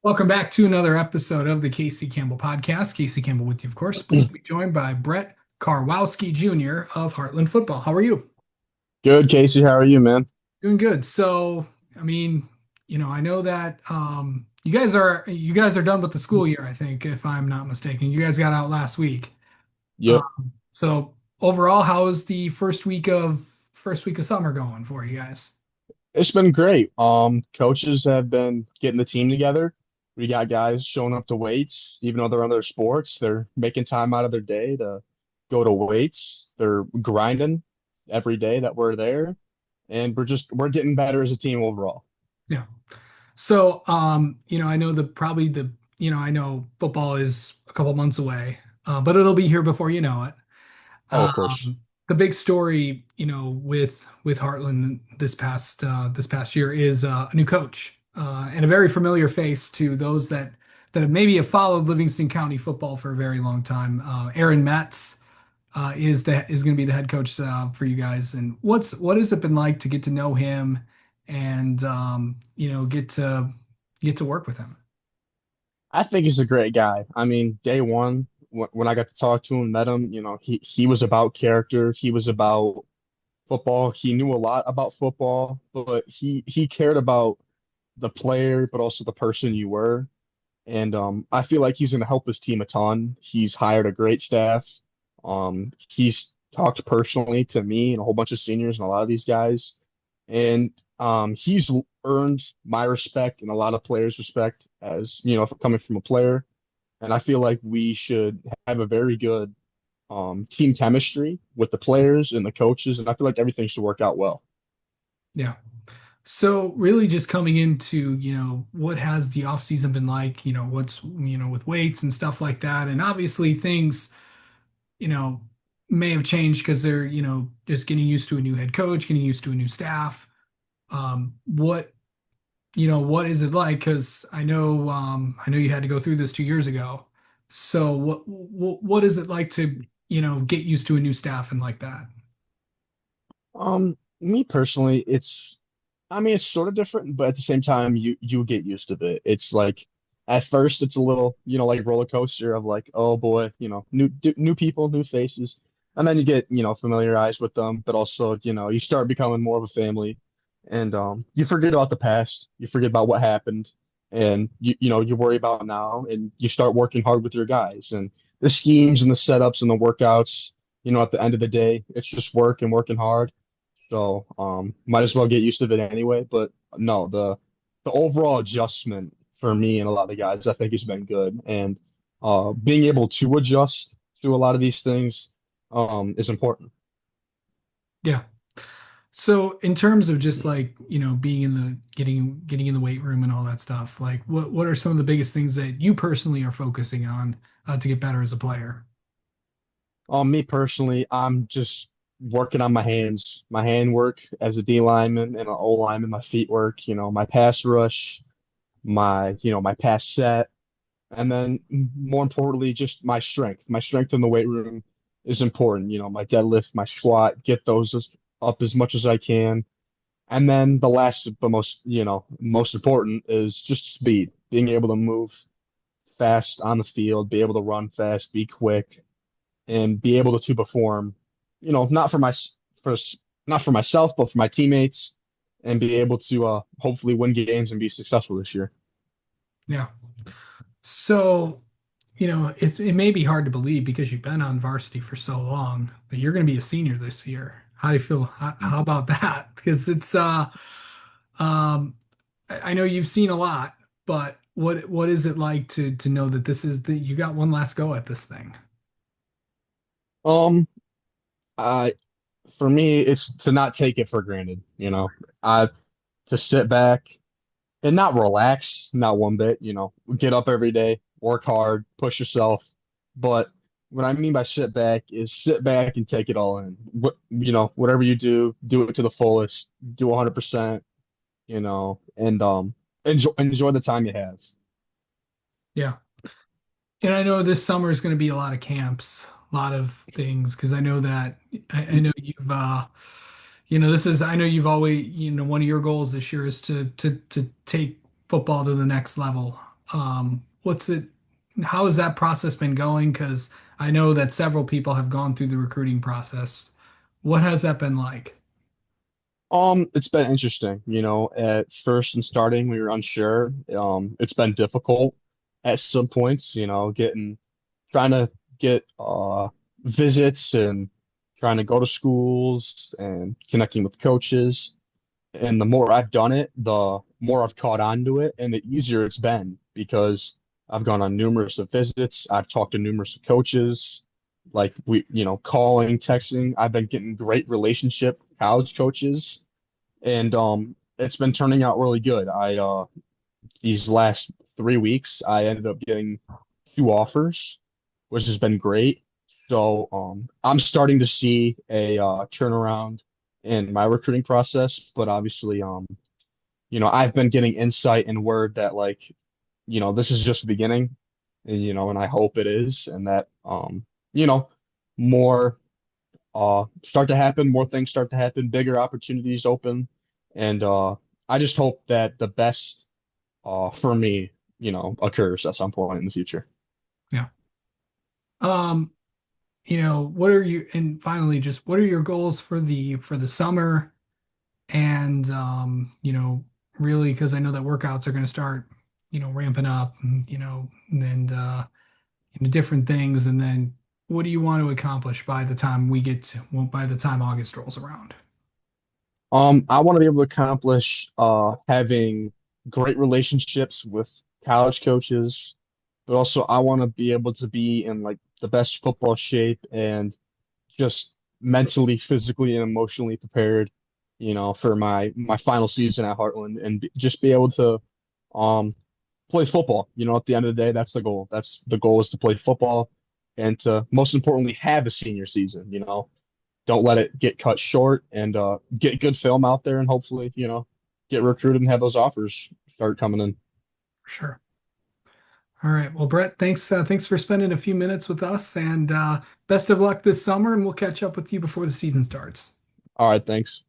Welcome back to another episode of the Casey Campbell podcast. Casey Campbell with you, of course. Pleased to be joined by Brett Karwowski Jr. of Hartland Football. How are you? Good, Casey. How are you, man? Doing good. So, I mean, I know that you guys are done with the school year, I think, if I'm not mistaken. You guys got out last week. Yep. So overall, how is the first week of summer going for you guys? It's been great. Coaches have been getting the team together. We got guys showing up to weights, even though they're on their sports. They're making time out of their day to go to weights. They're grinding every day that we're there, and we're getting better as a team overall. Yeah. So, I know I know football is a couple months away, but it'll be here before you know it. Oh, of course. The big story, with Heartland this past year is a new coach and a very familiar face to those that have maybe have followed Livingston County football for a very long time. Aaron Metz is going to be the head coach for you guys. And what has it been like to get to know him and get to work with him? I think he's a great guy. I mean, day one, when I got to talk to him, met him, he was about character. He was about football. He knew a lot about football, but he cared about the player, but also the person you were. And I feel like he's going to help his team a ton. He's hired a great staff. He's talked personally to me and a whole bunch of seniors and a lot of these guys. And he's earned my respect and a lot of players' respect as, coming from a player. And I feel like we should have a very good team chemistry with the players and the coaches. And I feel like everything should work out well. Yeah. So really just coming into, what has the off season been like, what's, with weights and stuff like that. And obviously things, you know, may have changed because they're, just getting used to a new head coach, getting used to a new staff. What is it like? Because I know you had to go through this 2 years ago. So what is it like to, get used to a new staff and like that? Me personally, I mean, it's sort of different, but at the same time, you get used to it. It's like at first, it's a little, like roller coaster of like, oh boy, new people, new faces, and then you get, familiarized with them, but also, you start becoming more of a family, and you forget about the past, you forget about what happened, and you worry about now, and you start working hard with your guys, and the schemes and the setups and the workouts. At the end of the day, it's just work and working hard. So might as well get used to it anyway. But no, the overall adjustment for me and a lot of the guys, I think has been good. And being able to adjust to a lot of these things is important. Yeah. So in terms of just like, being in the getting in the weight room and all that stuff, like what are some of the biggest things that you personally are focusing on to get better as a player? Me personally, I'm just working on my hand work as a D lineman and an O lineman, my feet work, my pass rush, my pass set. And then more importantly, just my strength. My strength in the weight room is important. My deadlift, my squat, get those up as much as I can. And then the last, but most important is just speed, being able to move fast on the field, be able to run fast, be quick, and be able to perform, not for for not for myself, but for my teammates, and be able to hopefully win games and be successful this year. Yeah. So, it may be hard to believe because you've been on varsity for so long that you're going to be a senior this year. How do you feel? How about that? Because it's I know you've seen a lot, but what is it like to know that this is you got one last go at this thing? Um, I For me, it's to not take it for granted, I to sit back and not relax, not one bit, get up every day, work hard, push yourself. But what I mean by sit back is sit back and take it all in. Whatever you do it to the fullest, do 100%, and enjoy the time you have. Yeah. And I know this summer is going to be a lot of camps, a lot of things, because I know that I know I know you've always, one of your goals this year is to take football to the next level. What's it? How has that process been going? Because I know that several people have gone through the recruiting process. What has that been like? It's been interesting. At first and starting, we were unsure. It's been difficult at some points, trying to get visits and trying to go to schools and connecting with coaches. And the more I've done it, the more I've caught on to it, and the easier it's been because I've gone on numerous of visits. I've talked to numerous of coaches, like calling, texting. I've been getting great relationship with college coaches, and it's been turning out really good. I These last 3 weeks, I ended up getting 2 offers, which has been great. So I'm starting to see a turnaround in my recruiting process, but obviously, I've been getting insight and word that this is just the beginning, and I hope it is, and that you know, more start to happen, more things start to happen, bigger opportunities open, and I just hope that the best for me, occurs at some point in the future. Yeah. Um, what are you, and finally, just what are your goals for the summer? And really, because I know that workouts are going to start, ramping up, and different things. And then what do you want to accomplish by the time by the time August rolls around? I want to be able to accomplish having great relationships with college coaches, but also I want to be able to be in like the best football shape and just mentally, physically, and emotionally prepared, for my final season at Hartland and just be able to um play football. At the end of the day, that's the goal. That's the goal is to play football and to most importantly have a senior season, don't let it get cut short and get good film out there and hopefully, get recruited and have those offers start coming in. Sure. All right. Well, Brett, thanks for spending a few minutes with us, and best of luck this summer, and we'll catch up with you before the season starts. All right, thanks.